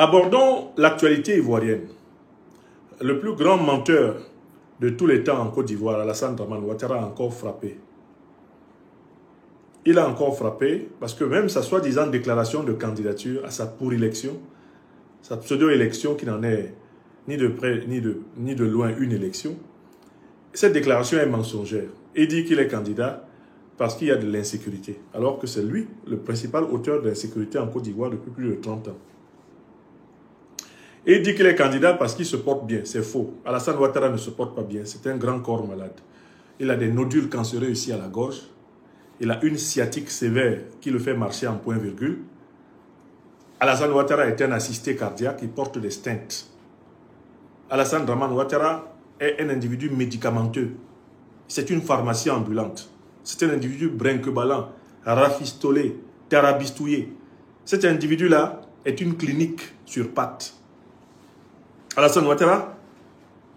Abordons l'actualité ivoirienne. Le plus grand menteur de tous les temps en Côte d'Ivoire, Alassane Dramane Ouattara, a encore frappé. Il a encore frappé parce que même sa soi-disant déclaration de candidature à sa pour-élection, sa pseudo-élection qui n'en est ni de près ni de loin une élection, cette déclaration est mensongère. Il dit qu'il est candidat parce qu'il y a de l'insécurité, alors que c'est lui le principal auteur de l'insécurité en Côte d'Ivoire depuis plus de 30 ans. Et il dit qu'il est candidat parce qu'il se porte bien. C'est faux. Alassane Ouattara ne se porte pas bien. C'est un grand corps malade. Il a des nodules cancéreux ici à la gorge. Il a une sciatique sévère qui le fait marcher en point-virgule. Alassane Ouattara est un assisté cardiaque. Il porte des stents. Alassane Dramane Ouattara est un individu médicamenteux. C'est une pharmacie ambulante. C'est un individu brinque-ballant, rafistolé, tarabistouillé. Cet individu-là est une clinique sur pattes. Alassane Ouattara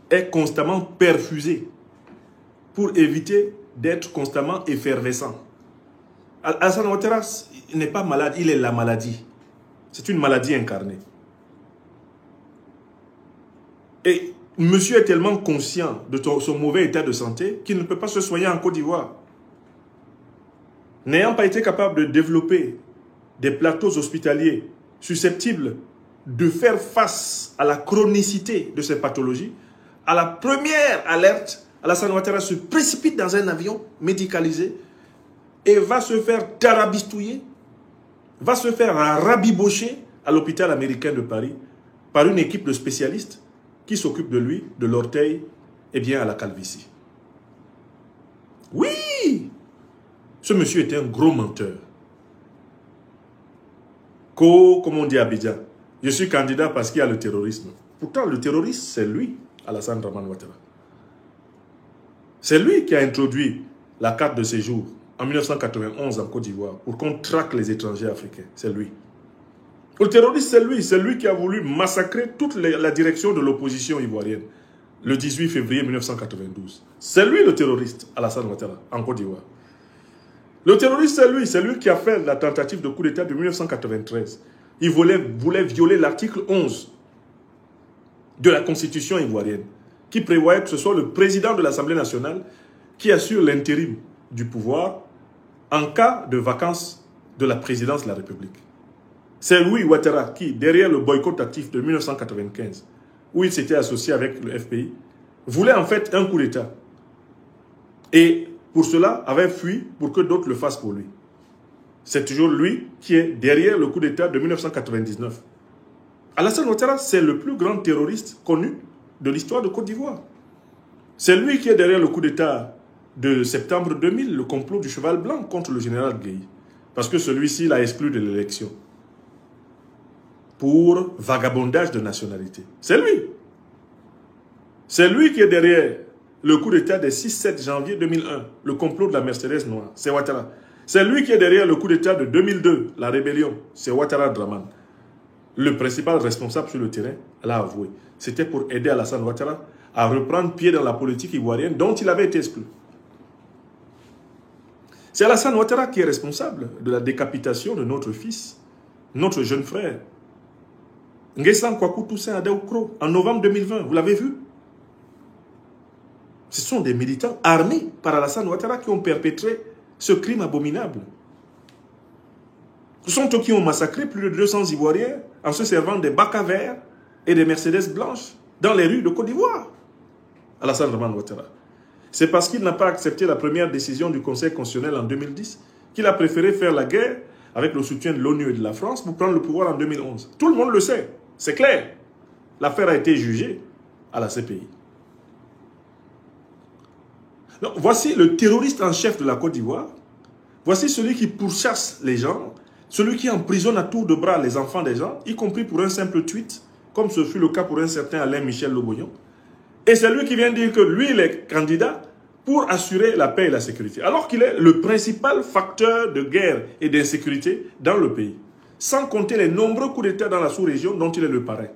est constamment perfusé pour éviter d'être constamment effervescent. Alassane Ouattara n'est pas malade, il est la maladie. C'est une maladie incarnée. Et monsieur est tellement conscient de son mauvais état de santé qu'il ne peut pas se soigner en Côte d'Ivoire. N'ayant pas été capable de développer des plateaux hospitaliers susceptibles de faire face à la chronicité de ces pathologies, à la première alerte, Alassane Ouattara se précipite dans un avion médicalisé et va se faire tarabistouiller, va se faire rabibocher à l'hôpital américain de Paris par une équipe de spécialistes qui s'occupe de lui, de l'orteil et bien à la calvitie. Oui! Ce monsieur était un gros menteur. Comme on dit à Abidjan, je suis candidat parce qu'il y a le terrorisme. Pourtant, le terroriste, c'est lui, Alassane Dramane Ouattara. C'est lui qui a introduit la carte de séjour en 1991 en Côte d'Ivoire pour qu'on traque les étrangers africains. C'est lui. Le terroriste, c'est lui qui a voulu massacrer toute la direction de l'opposition ivoirienne le 18 février 1992. C'est lui le terroriste, Alassane Ouattara, en Côte d'Ivoire. Le terroriste, c'est lui qui a fait la tentative de coup d'État de 1993. Il voulait violer l'article 11 de la Constitution ivoirienne, qui prévoyait que ce soit le président de l'Assemblée nationale qui assure l'intérim du pouvoir en cas de vacance de la présidence de la République. C'est lui, Ouattara, qui, derrière le boycott actif de 1995, où il s'était associé avec le FPI, voulait en fait un coup d'État. Et pour cela, avait fui pour que d'autres le fassent pour lui. C'est toujours lui qui est derrière le coup d'État de 1999. Alassane Ouattara, c'est le plus grand terroriste connu de l'histoire de Côte d'Ivoire. C'est lui qui est derrière le coup d'État de septembre 2000, le complot du cheval blanc contre le général Gueye. Parce que celui-ci l'a exclu de l'élection. Pour vagabondage de nationalité. C'est lui. C'est lui qui est derrière le coup d'État des 6-7 janvier 2001, le complot de la Mercedes noire. C'est Ouattara. C'est lui qui est derrière le coup d'État de 2002, la rébellion. C'est Ouattara Dramane. Le principal responsable sur le terrain l'a avoué. C'était pour aider Alassane Ouattara à reprendre pied dans la politique ivoirienne dont il avait été exclu. C'est Alassane Ouattara qui est responsable de la décapitation de notre fils, notre jeune frère, Nguessan Kwaku Toussaint Adéoukro, en novembre 2020. Vous l'avez vu? Ce sont des militants armés par Alassane Ouattara qui ont perpétré ce crime abominable. Ce sont eux qui ont massacré plus de 200 Ivoiriens en se servant des bacs à verre et des Mercedes blanches dans les rues de Côte d'Ivoire. Alassane Dramane Ouattara. C'est parce qu'il n'a pas accepté la première décision du Conseil constitutionnel en 2010 qu'il a préféré faire la guerre avec le soutien de l'ONU et de la France pour prendre le pouvoir en 2011. Tout le monde le sait, c'est clair. L'affaire a été jugée à la CPI. Donc, voici le terroriste en chef de la Côte d'Ivoire. Voici celui qui pourchasse les gens, celui qui emprisonne à tour de bras les enfants des gens, y compris pour un simple tweet, comme ce fut le cas pour un certain Alain Michel Lobognon. Et c'est lui qui vient dire que lui, il est candidat pour assurer la paix et la sécurité, alors qu'il est le principal facteur de guerre et d'insécurité dans le pays, sans compter les nombreux coups d'État dans la sous-région dont il est le parrain.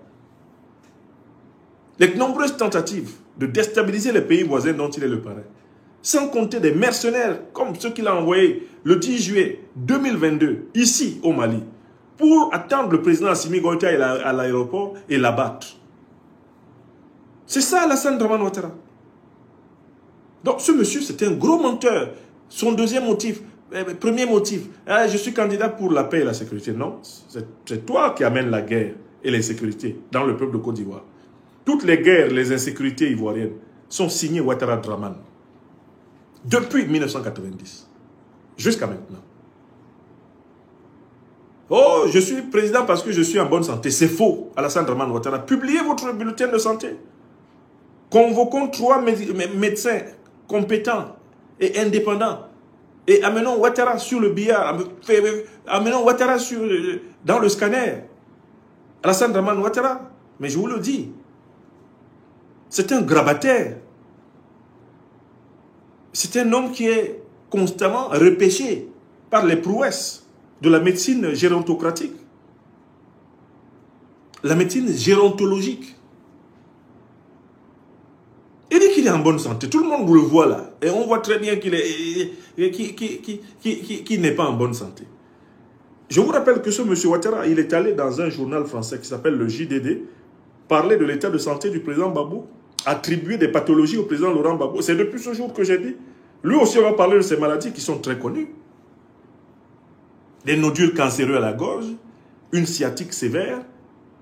Les nombreuses tentatives de déstabiliser les pays voisins dont il est le parrain. Sans compter des mercenaires comme ceux qu'il a envoyés le 10 juillet 2022, ici au Mali, pour attendre le président Assimi Goïta à l'aéroport et l'abattre. C'est ça Alassane Dramane Ouattara. Donc ce monsieur, c'est un gros menteur. Son deuxième motif, premier motif, je suis candidat pour la paix et la sécurité. Non, c'est toi qui amènes la guerre et l'insécurité dans le peuple de Côte d'Ivoire. Toutes les guerres, les insécurités ivoiriennes sont signées Ouattara Dramane. Depuis 1990. Jusqu'à maintenant. Oh, je suis président parce que je suis en bonne santé. C'est faux, Alassane Dramane Ouattara. Publiez votre bulletin de santé. Convoquons 3 médecins compétents et indépendants. Et amenons Ouattara sur le billard. Amenons Ouattara dans le scanner. Alassane Dramane Ouattara. Mais je vous le dis, c'est un grabataire. C'est un homme qui est constamment repêché par les prouesses de la médecine gérontocratique. La médecine gérontologique. Il dit qu'il est en bonne santé. Tout le monde le voit là. Et on voit très bien qu'il n'est pas en bonne santé. Je vous rappelle que ce monsieur Ouattara, il est allé dans un journal français qui s'appelle le JDD, parler de l'état de santé du président Gbagbo, attribuer des pathologies au président Laurent Gbagbo. C'est depuis ce jour que j'ai dit. Lui aussi, on va parler de ces maladies qui sont très connues. Des nodules cancéreux à la gorge, une sciatique sévère,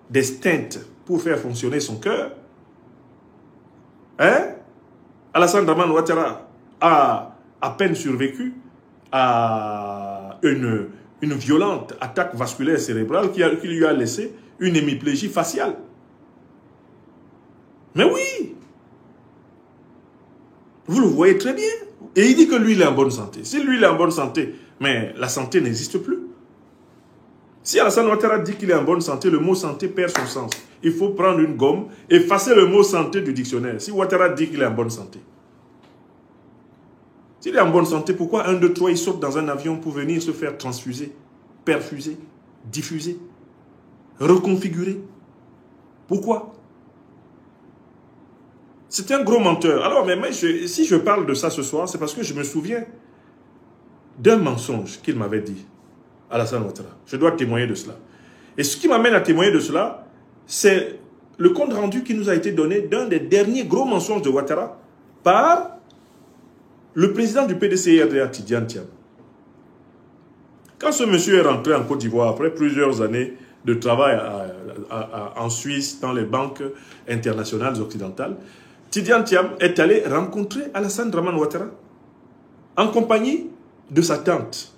des stents pour faire fonctionner son cœur. Hein? Alassane Dramane Ouattara a à peine survécu à une violente attaque vasculaire cérébrale qui lui a laissé une hémiplégie faciale. Mais oui! Vous le voyez très bien. Et il dit que lui, il est en bonne santé. Si lui, il est en bonne santé, mais la santé n'existe plus. Si Alassane Ouattara dit qu'il est en bonne santé, le mot santé perd son sens. Il faut prendre une gomme, effacer le mot santé du dictionnaire. Si Ouattara dit qu'il est en bonne santé. S'il est en bonne santé, pourquoi 1, 2, 3, il saute dans un avion pour venir se faire transfuser, perfuser, diffuser, reconfigurer? Pourquoi? C'est un gros menteur. Alors, si je parle de ça ce soir, c'est parce que je me souviens d'un mensonge qu'il m'avait dit, Alassane Ouattara. Je dois témoigner de cela. Et ce qui m'amène à témoigner de cela, c'est le compte rendu qui nous a été donné d'un des derniers gros mensonges de Ouattara par le président du PDC-RDA, Tidiane Thiam. Quand ce monsieur est rentré en Côte d'Ivoire, après plusieurs années de travail en Suisse, dans les banques internationales occidentales, Tidiane Thiam est allé rencontrer Alassane Dramane Ouattara en compagnie de sa tante.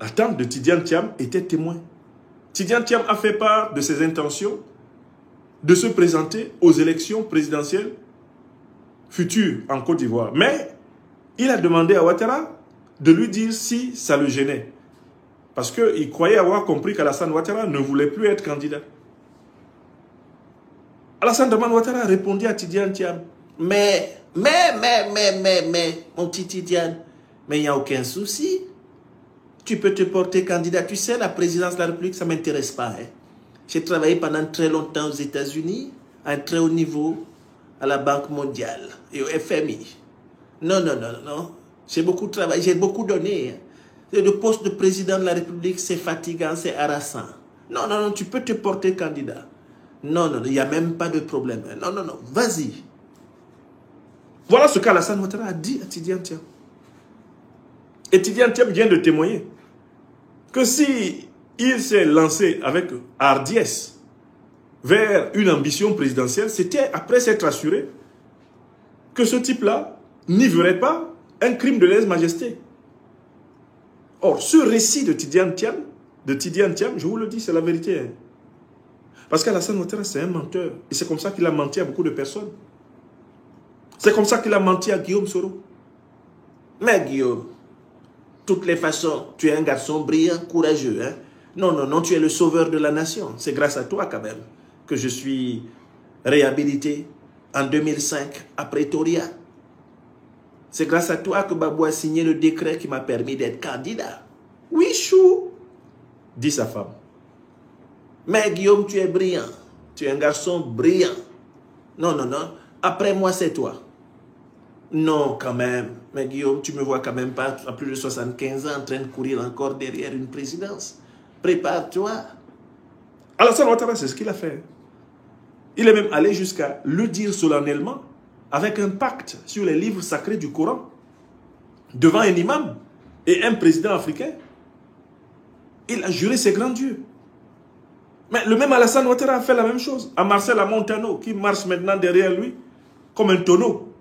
La tante de Tidiane Thiam était témoin. Tidiane Thiam a fait part de ses intentions de se présenter aux élections présidentielles futures en Côte d'Ivoire. Mais il a demandé à Ouattara de lui dire si ça le gênait. Parce qu'il croyait avoir compris qu'Alassane Ouattara ne voulait plus être candidat. Alassane Dramane Ouattara répondit à Tidiane Thiam, mais, mon petit Tidiane, mais il n'y a aucun souci. Tu peux te porter candidat. Tu sais, la présidence de la République, ça ne m'intéresse pas. Hein. J'ai travaillé pendant très longtemps aux États-Unis, à un très haut niveau, à la Banque mondiale et au FMI. Non. J'ai beaucoup travaillé, j'ai beaucoup donné. Hein. Le poste de président de la République, c'est fatigant, c'est harassant. Non, tu peux te porter candidat. Non, il n'y a même pas de problème. Non, vas-y. Voilà ce qu'Alassane Ouattara a dit à Tidiane Thiam. Et Tidiane Thiam vient de témoigner que si il s'est lancé avec hardiesse vers une ambition présidentielle, c'était après s'être assuré que ce type-là n'y verrait pas un crime de lèse-majesté. Or, ce récit de Tidiane Thiam, je vous le dis, c'est la vérité. Hein. Parce qu'Alassane Ouattara, c'est un menteur. Et c'est comme ça qu'il a menti à beaucoup de personnes. C'est comme ça qu'il a menti à Guillaume Soro. Mais Guillaume, de toutes les façons, tu es un garçon brillant, courageux. Hein? Non, tu es le sauveur de la nation. C'est grâce à toi quand même que je suis réhabilité en 2005 à Pretoria. C'est grâce à toi que Gbagbo a signé le décret qui m'a permis d'être candidat. Oui, chou, dit sa femme. Mais Guillaume, tu es brillant. Tu es un garçon brillant. Non. Après moi, c'est toi. Non, quand même. Mais Guillaume, tu me vois quand même pas à plus de 75 ans en train de courir encore derrière une présidence. Prépare-toi. Alassane Ouattara, c'est ce qu'il a fait. Il est même allé jusqu'à le dire solennellement, avec un pacte sur les livres sacrés du Coran, devant un imam et un président africain. Il a juré ses grands dieux. Mais le même Alassane Ouattara a fait la même chose à Marcel Montano, qui marche maintenant derrière lui comme un tonneau.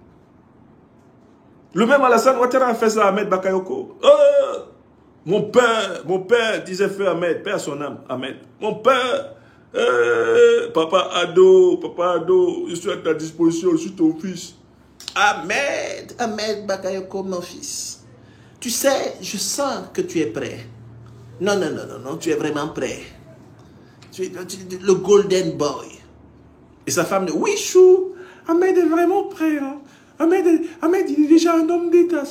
Le même Alassane Ouattara a fait ça à Ahmed Bakayoko. Mon père, disait feu Ahmed, paix à son âme, Ahmed. Mon père, papa Ado, je suis à ta disposition, je suis ton fils. Ahmed Bakayoko, mon fils. Tu sais, je sens que tu es prêt. Non, tu es vraiment prêt. Tu es le golden boy. Et sa femme dit, oui, chou, Ahmed est vraiment prêt. Hein. Ahmed, il est déjà un homme d'État.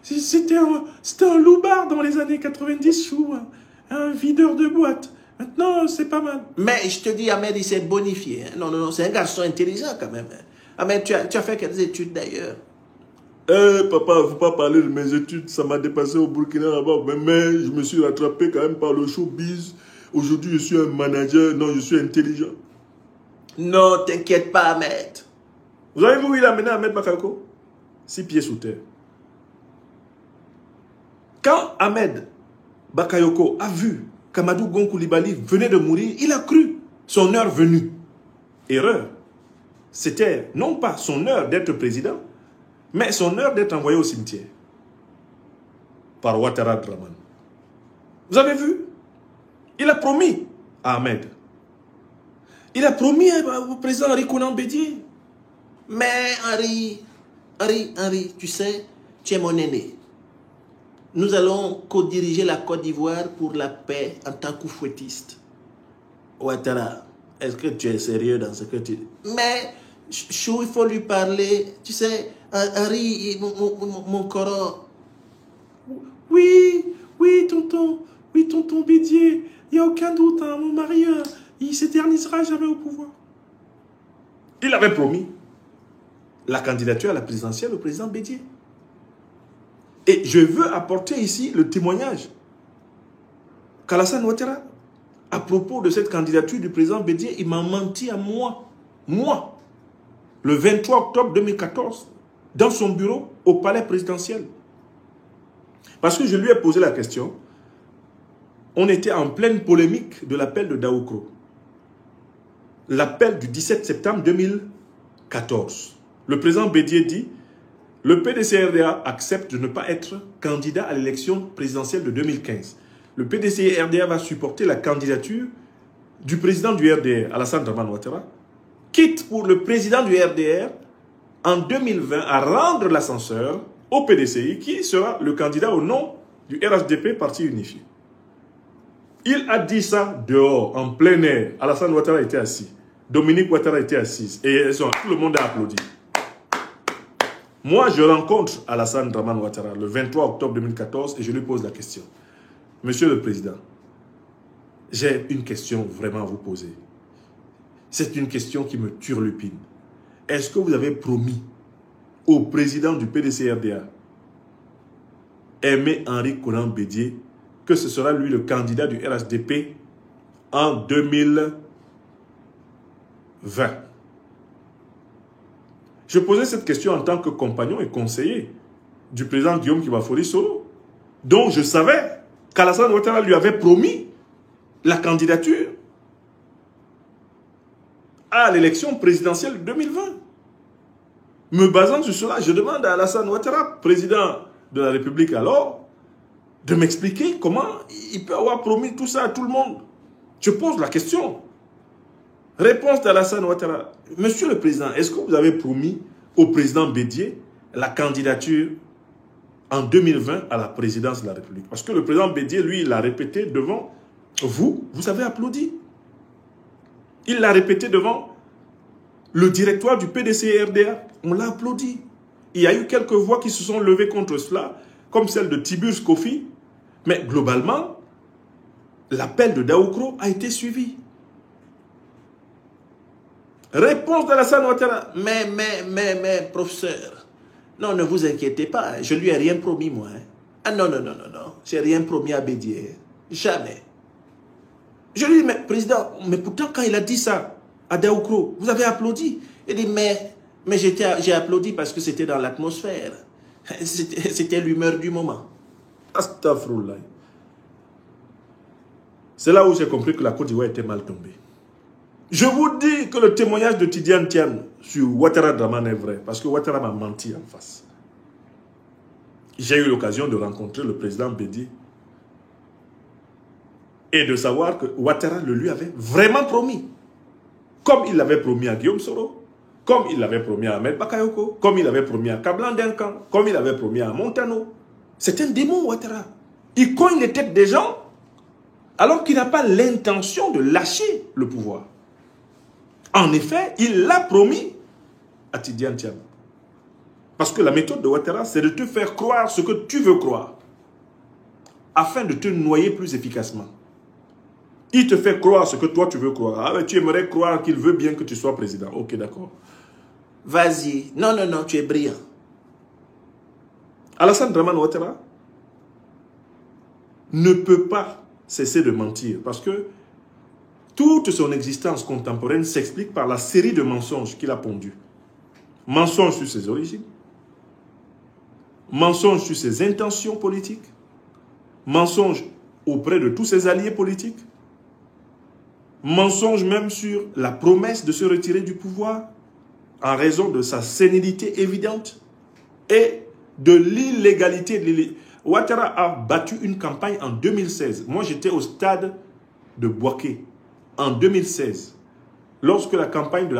C'était un loupard dans les années 90, chou. Hein. Un videur de boîte. Maintenant, c'est pas mal. Mais je te dis, Ahmed, il s'est bonifié. Hein. Non, c'est un garçon intelligent quand même. Hein. Ahmed, tu as fait quelles études d'ailleurs? Papa, il ne faut pas parler de mes études. Ça m'a dépassé au Burkina là-bas. Mais je me suis rattrapé quand même par le showbiz. Aujourd'hui, je suis un manager. Non, je suis intelligent. Non, t'inquiète pas, Ahmed. Vous avez vu où il a amené Ahmed Bakayoko? 6 pieds sous terre. Quand Ahmed Bakayoko a vu qu'Amadou Gon Coulibaly venait de mourir, il a cru son heure venue. Erreur. C'était non pas son heure d'être président, mais son heure d'être envoyé au cimetière. Par Ouattara Draman. Vous avez vu? Il a promis à Ahmed. Il a promis au président Henri Konan Bédié. Mais Henri, tu sais, tu es mon aîné. Nous allons co-diriger la Côte d'Ivoire pour la paix en tant que fouettiste. Ouattara, est-ce que tu es sérieux dans ce que tu dis? Mais, chou, il faut lui parler. Tu sais, Henri, mon coro. Oui, tonton Bédié. Il n'y a aucun doute, hein, mon mari, il ne s'éternisera jamais au pouvoir. Il avait promis la candidature à la présidentielle au président Bédié. Et je veux apporter ici le témoignage qu'Alassane Ouattara, à propos de cette candidature du président Bédié, il m'a menti à moi, le 23 octobre 2014, dans son bureau au palais présidentiel. Parce que je lui ai posé la question, on était en pleine polémique de l'appel de Daoukro. L'appel du 17 septembre 2014. Le président Bédié dit, le PDC-RDA accepte de ne pas être candidat à l'élection présidentielle de 2015. Le PDC-RDA va supporter la candidature du président du RDR, Alassane Draman Ouattara, quitte pour le président du RDR en 2020 à rendre l'ascenseur au PDCI, qui sera le candidat au nom du RHDP, Parti Unifié. Il a dit ça dehors, en plein air. Alassane Ouattara était assis. Dominique Ouattara était assise. Et tout le monde a applaudi. Moi, je rencontre Alassane Draman Ouattara le 23 octobre 2014 et je lui pose la question. Monsieur le Président, j'ai une question vraiment à vous poser. C'est une question qui me turlupine. Est-ce que vous avez promis au président du PDC-RDA, Aimé Henri Konan Bédié, que ce sera lui le candidat du RHDP en 2020? Je posais cette question en tant que compagnon et conseiller du président Guillaume Kibafori Solo, dont je savais qu'Alassane Ouattara lui avait promis la candidature à l'élection présidentielle de 2020. Me basant sur cela, je demande à Alassane Ouattara, président de la République alors, de m'expliquer comment il peut avoir promis tout ça à tout le monde. Je pose la question. Réponse d'Alassane Ouattara. Monsieur le Président, est-ce que vous avez promis au président Bédié la candidature en 2020 à la présidence de la République? Parce que le président Bédié, lui, il l'a répété devant vous. Vous avez applaudi. Il l'a répété devant le directoire du PDC-RDA. On l'a applaudi. Il y a eu quelques voix qui se sont levées contre cela, comme celle de Tiburce Kofi. Mais globalement, l'appel de Daoukro a été suivi. Réponse d'Alassane Ouattara. Mais, professeur, Non, ne vous inquiétez pas, je lui ai rien promis, moi. Hein. Ah non, non, non, non, non. J'ai rien promis à Bédier. Jamais. Je lui dis, mais président, mais pourtant, quand il a dit ça à Daoukro, vous avez applaudi. Il dit, mais j'ai applaudi parce que c'était dans l'atmosphère. C'était l'humeur du moment. Astaghfirullah. C'est là où j'ai compris que la Côte d'Ivoire était mal tombée. Je vous dis que le témoignage de Tidiane Tiam sur Ouattara Dramane est vrai, parce que Ouattara m'a menti en face. J'ai eu l'occasion de rencontrer le président Bédi et de savoir que Ouattara le lui avait vraiment promis. Comme il l'avait promis à Guillaume Soro, comme il l'avait promis à Ahmed Bakayoko, comme il l'avait promis à Kablan Denkan, comme il l'avait promis à Montano. C'est un démon, Ouattara. Il cogne les têtes des gens alors qu'il n'a pas l'intention de lâcher le pouvoir. En effet, il l'a promis à Tidiane Tiam. Parce que la méthode de Ouattara, c'est de te faire croire ce que tu veux croire, afin de te noyer plus efficacement. Il te fait croire ce que toi tu veux croire. Ah, mais tu aimerais croire qu'il veut bien que tu sois président. Ok, d'accord. Vas-y. Non, non, non, tu es brillant. Alassane Dramane Ouattara ne peut pas cesser de mentir parce que toute son existence contemporaine s'explique par la série de mensonges qu'il a pondus. Mensonges sur ses origines, mensonges sur ses intentions politiques, mensonges auprès de tous ses alliés politiques, mensonges même sur la promesse de se retirer du pouvoir en raison de sa sénilité évidente et de l'illégalité. Ouattara a battu une campagne en 2016. Moi, j'étais au stade de Bouaké en 2016, lorsque la campagne de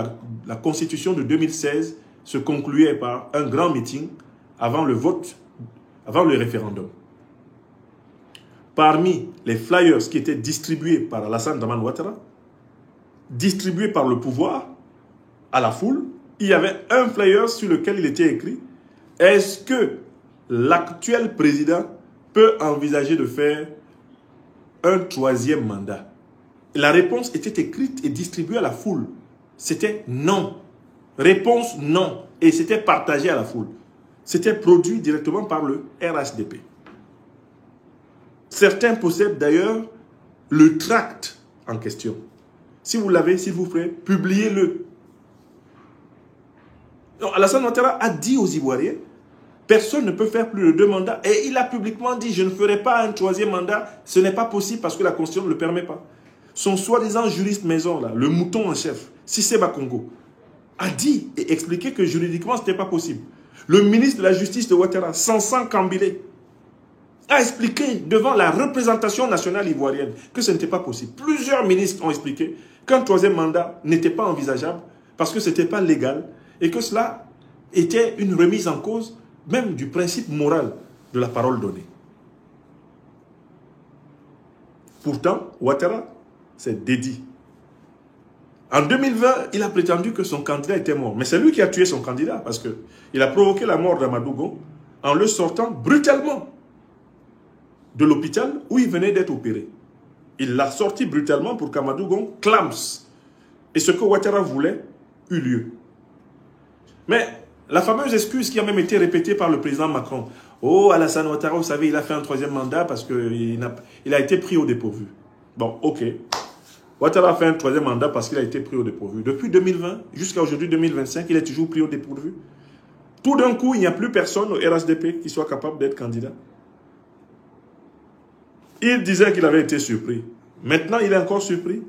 la Constitution de 2016 se concluait par un grand meeting avant le vote, avant le référendum. Parmi les flyers qui étaient distribués par Alassane Dramane Ouattara, distribués par le pouvoir à la foule, il y avait un flyer sur lequel il était écrit « Est-ce que l'actuel président peut envisager de faire un troisième mandat ?» La réponse était écrite et distribuée à la foule. C'était non. Réponse non. Et c'était partagé à la foule. C'était produit directement par le RHDP. Certains possèdent d'ailleurs le tract en question. Si vous l'avez, s'il vous plaît, publiez-le. Alassane Ouattara a dit aux Ivoiriens, personne ne peut faire plus de 2 mandats. Et il a publiquement dit, je ne ferai pas un 3e mandat. Ce n'est pas possible parce que la Constitution ne le permet pas. Son soi-disant juriste maison, là, le mouton en chef, Cissé Bakongo, a dit et expliqué que juridiquement, ce n'était pas possible. Le ministre de la Justice de Ouattara, Sansan Kambile, a expliqué devant la représentation nationale ivoirienne que ce n'était pas possible. Plusieurs ministres ont expliqué qu'un 3e mandat n'était pas envisageable parce que ce n'était pas légal et que cela était une remise en cause même du principe moral de la parole donnée. Pourtant, Ouattara s'est dédié. En 2020, il a prétendu que son candidat était mort. Mais c'est lui qui a tué son candidat parce qu'il a provoqué la mort d'Amadou Gon en le sortant brutalement de l'hôpital où il venait d'être opéré. Il l'a sorti brutalement pour qu'Amadou Gon clame. Et ce que Ouattara voulait eut lieu. Mais la fameuse excuse qui a même été répétée par le président Macron. Oh, Alassane Ouattara, vous savez, il a fait un 3e mandat parce qu'il a été pris au dépourvu. Bon, ok. Ouattara a fait un 3e mandat parce qu'il a été pris au dépourvu. Depuis 2020 jusqu'à aujourd'hui 2025, il est toujours pris au dépourvu. Tout d'un coup, il n'y a plus personne au RHDP qui soit capable d'être candidat. Il disait qu'il avait été surpris. Maintenant, il est encore surpris.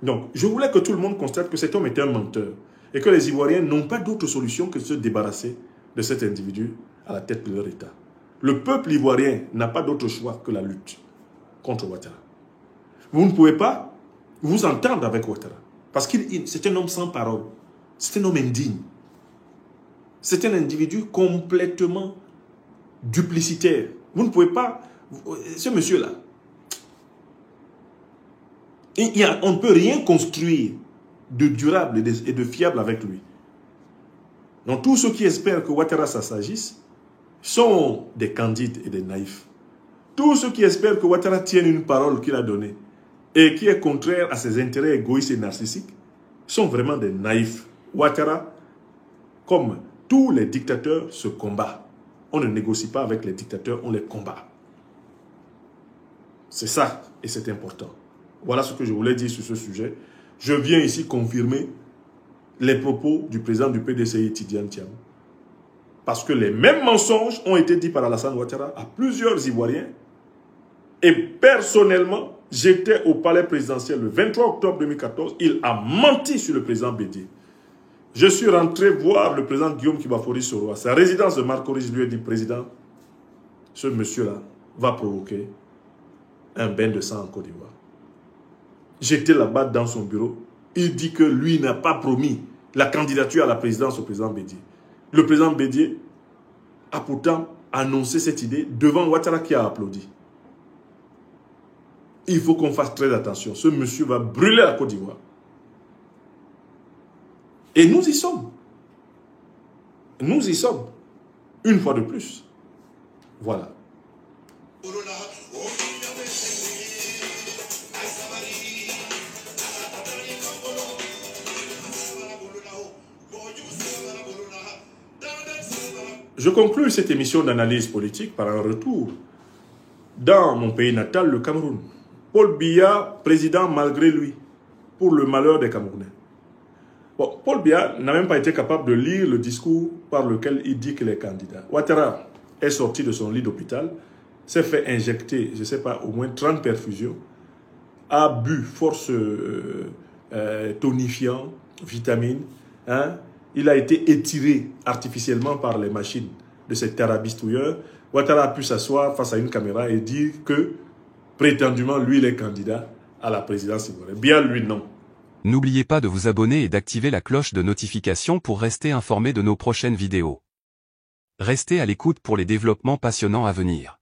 Donc, je voulais que tout le monde constate que cet homme est un menteur et que les Ivoiriens n'ont pas d'autre solution que de se débarrasser de cet individu à la tête de leur État. Le peuple ivoirien n'a pas d'autre choix que la lutte contre Ouattara. Vous ne pouvez pas vous entendre avec Ouattara parce que c'est un homme sans parole. C'est un homme indigne. C'est un individu complètement duplicitaire. Vous ne pouvez pas... Ce monsieur-là, on ne peut rien construire de durable et de fiable avec lui. Donc tous ceux qui espèrent que Ouattara s'agisse sont des candides et des naïfs. Tous ceux qui espèrent que Ouattara tienne une parole qu'il a donnée et qui est contraire à ses intérêts égoïstes et narcissiques sont vraiment des naïfs. Ouattara, comme Tous les dictateurs se combattent. On ne négocie pas avec les dictateurs, on les combat. C'est ça, et c'est important. Voilà ce que je voulais dire sur ce sujet. Je viens ici confirmer les propos du président du PDCI, Tidiane Thiam. Parce que les mêmes mensonges ont été dits par Alassane Ouattara à plusieurs Ivoiriens. Et personnellement, j'étais au palais présidentiel le 23 octobre 2014. Il a menti sur le président Bédié. Je suis rentré voir le président Guillaume Kibafori Soro à sa résidence de Marcoris. Lui a dit, président, ce monsieur-là va provoquer un bain de sang en Côte d'Ivoire. J'étais là-bas dans son bureau. Il dit que lui n'a pas promis la candidature à la présidence au président Bédié. Le président Bédié a pourtant annoncé cette idée devant Ouattara qui a applaudi. Il faut qu'on fasse très attention. Ce monsieur va brûler la Côte d'Ivoire. Et nous y sommes. Nous y sommes. Une fois de plus. Voilà. Je conclue cette émission d'analyse politique par un retour dans mon pays natal, le Cameroun. Paul Biya, président malgré lui, pour le malheur des Camerounais. Bon, Paul Biya n'a même pas été capable de lire le discours par lequel il dit qu'il est candidat. Ouattara est sorti de son lit d'hôpital, s'est fait injecter, je ne sais pas, au moins 30 perfusions, a bu force tonifiant, vitamines, hein. Il a été étiré artificiellement par les machines de ces terrabistouilleurs. Ouattara a pu s'asseoir face à une caméra et dire que, prétendument, lui, il est candidat à la présidence ivoirienne. Bien lui, non. N'oubliez pas de vous abonner et d'activer la cloche de notification pour rester informé de nos prochaines vidéos. Restez à l'écoute pour les développements passionnants à venir.